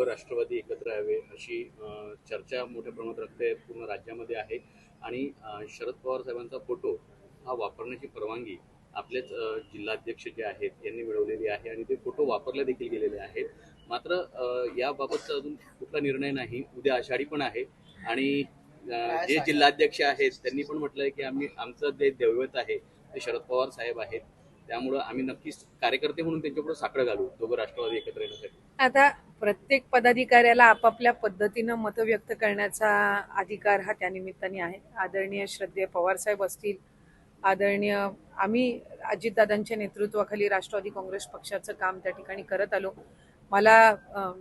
राष्ट्रवादी एकत्र यावे अशी चर्चा मोठ्या प्रमाणात रखते पूर्ण राज्यामध्ये आहे आणि शरद पवार साहेबांचा फोटो हा वापरण्याची परवानगी आपलेच जिल्हाध्यक्ष जे आहेत यांनी मिळवलेली आहे आणि ते फोटो वापरले देखील गेलेले आहेत। मात्र याबाबतचा अजून कुठला निर्णय नाही। उद्या आषाढी पण आहे आणि जे जिल्हाध्यक्ष आहेत त्यांनी पण म्हटलंय की आमचं जे दैवत आहे ते शरद पवार साहेब आहेत, त्यामुळे आम्ही नक्कीच कार्यकर्ते म्हणून त्यांच्यापुढे साकडं घालू दोघं राष्ट्रवादी एकत्र येण्यासाठी। आता प्रत्येक पदाधिकाऱ्याला आपापल्या पद्धतीनं मत व्यक्त करण्याचा अधिकार हा त्यानिमित्ताने आहे। आदरणीय श्रद्धेय पवार साहेब असतील, आदरणीय आम्ही अजितदादांच्या नेतृत्वाखाली राष्ट्रवादी काँग्रेस पक्षाचं काम त्या ठिकाणी करत आलो। मला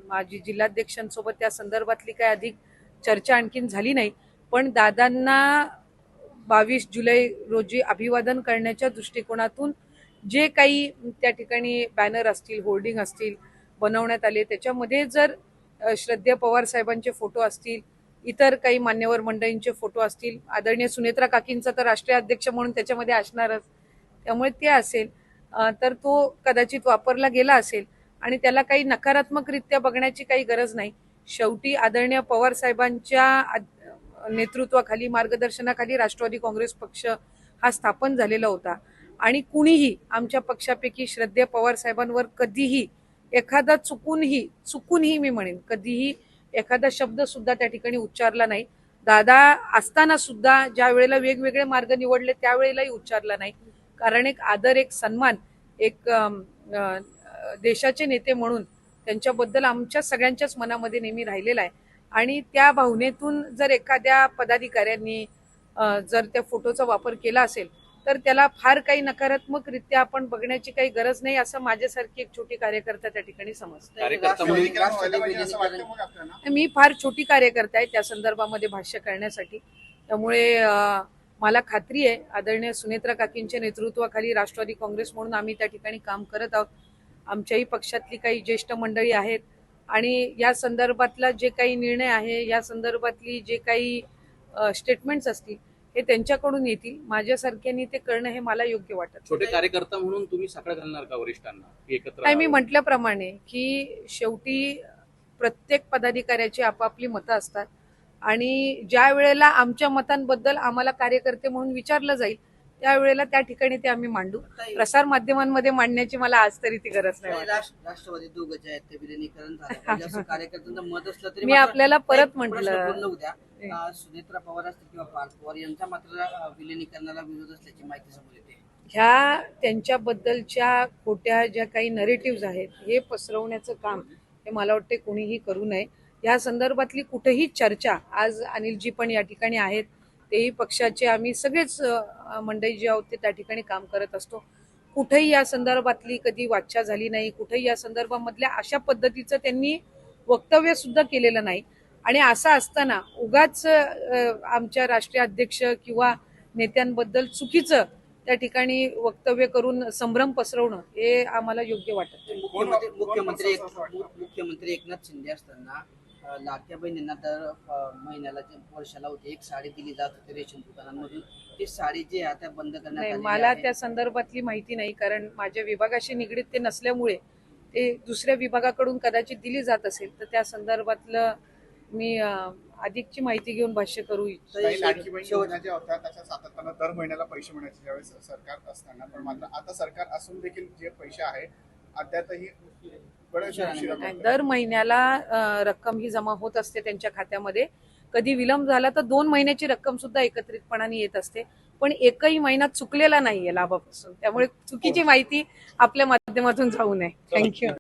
माझी जिल्हाध्यक्षांसोबत त्या संदर्भातली काय अधिक चर्चा आणखीन झाली नाही, पण दादांना 22 जुलै रोजी अभिवादन करण्याच्या दृष्टिकोनातून जे काही त्या ठिकाणी बॅनर असतील, होर्डिंग असतील बनवण्यात आले, त्याच्यामध्ये जर श्रद्धेय पवार साहेबांचे फोटो असतील, इतर काही मान्यवर मंडळींचे फोटो असतील, आदरणीय सुनेत्रा काकींचा तर राष्ट्रीय अध्यक्ष म्हणून त्याच्यामध्ये असणारच, त्यामुळे ते असेल तर तो कदाचित वापरला गेला असेल आणि त्याला काही नकारात्मकरित्या बघण्याची काही गरज नाही। शेवटी आदरणीय पवार साहेबांच्या नेतृत्वाखाली, मार्गदर्शनाखाली राष्ट्रवादी काँग्रेस पक्ष हा स्थापन झालेला होता आणि कुणीही आमच्या पक्षापैकी श्रद्धेय पवार साहेबांवर कधीही एखादा चुकूनही मी म्हणेन कधीही एखादा शब्द सुद्धा त्या ठिकाणी उच्चारला नाही। दादा असताना सुद्धा ज्या वेळेला वेगवेगळे मार्ग निवडले त्यावेळेलाही उच्चारला नाही, कारण एक आदर, एक सन्मान, एक देशाचे नेते म्हणून त्यांच्याबद्दल आमच्या सगळ्यांच्याच मनामध्ये नेहमी राहिलेला आहे आणि त्या भावनेतून जर एखाद्या पदाधिकाऱ्यांनी जर त्या फोटोचा वापर केला असेल तर त्याला फार काही नकारात्मकरित्या आपण बघण्याची काही गरज नाही, असं माझ्यासारखी एक छोटी कार्यकर्ता त्या ठिकाणी समजते। मी फार छोटी कार्यकर्ता आहे त्या संदर्भामध्ये भाष्य करण्यासाठी, त्यामुळे मला खात्री आहे आदरणीय सुनेत्रा काकींच्या नेतृत्वाखाली राष्ट्रवादी काँग्रेस म्हणून आम्ही त्या ठिकाणी काम करत आहोत। आमच्याही पक्षातली काही ज्येष्ठ मंडळी आहेत आणि या संदर्भातला जे काही निर्णय आहे, या संदर्भातली जे काही स्टेटमेंट्स असतील हे त्यांच्याकडून येतील। माझ्यासारख्यांनी ते करणं हे मला योग्य वाटत। छोटे कार्यकर्ता म्हणून तुम्ही साकडं घालणार का वरिष्ठांना एकत्र? नाही, मी म्हटल्याप्रमाणे की शेवटी प्रत्येक पदाधिकाऱ्याची आपापली मतं असतात आणि ज्या वेळेला आमच्या मतांबद्दल आम्हाला कार्यकर्ते म्हणून विचारलं जाईल त्यावेळेला त्या ठिकाणी ते आम्ही मांडू। प्रसार माध्यमांमध्ये मांडण्याची मला आज तरी ती गरज नाही। राष्ट्रवादी दोघं जे आहेत ते विलिनीकरण झालं, कार्यकर्त्यांचं मत असलं तरी मी आपल्याला परत म्हटलं सुनेत्रा पवार असतील किंवा पार्थ पवार यांचा मात्र विलिनीकरणाला विरोध असल्याची माहिती समोर येते। ह्या त्यांच्याबद्दलच्या खोट्या ज्या काही नरेटिव्ह आहेत हे पसरवण्याचं काम हे मला वाटते कोणीही करू नये। या संदर्भातली कुठेही चर्चा, आज अनिलजी पण या ठिकाणी आहेत, तेही पक्षाचे आम्ही सगळेच मंडळी जे आहोत ते त्या ठिकाणी काम करत असतो, कुठेही या संदर्भातली कधी वाचा झाली नाही, कुठेही या संदर्भामधल्या अशा पद्धतीचं त्यांनी वक्तव्य सुद्धा केलेलं नाही आणि असं असताना उगाच आमच्या राष्ट्रीय अध्यक्ष किंवा नेत्यांबद्दल चुकीचं त्या ठिकाणी वक्तव्य करून संभ्रम पसरवणं हे आम्हाला योग्य वाटत नाही। मुख्यमंत्री एकनाथ शिंदे असताना लाडक्या बहिणींना दर महिन्याला वर्षाला होती एक साडी दिली जात होती रेशन दुकानांमधून, ती साडी जी आहे त्या बंद करण्यात आली आहे। मला त्या संदर्भातली माहिती नाही, कारण माझ्या विभागाशी निगडीत ते नसल्यामुळे ते दुसऱ्या विभागाकडून कदाचित दिली जात असेल तर त्या संदर्भातलं मी अधिकची माहिती घेऊन भाष्य करू इच्छितो। लाडकी बहीण योजना ज्या होत्या त्याच्या सातत्यानं दर महिन्याला पैसे मिळायचे ज्यावेळेस सरकार असताना, पण मात्र आता सरकार असून देखील जे पैसे आहे अद्यापही दर महिन्याला रक्कम ही जमा होत असते त्यांच्या खात्यामध्ये। कधी विलंब झाला तर 2 महिन्याची रक्कम सुद्धा एकत्रितपणाने येत असते, पण एकही महिना चुकलेला नाहीये लाभापासून, त्यामुळे चुकीची माहिती आपल्या माध्यमातून जाऊ नये। थँक्यू।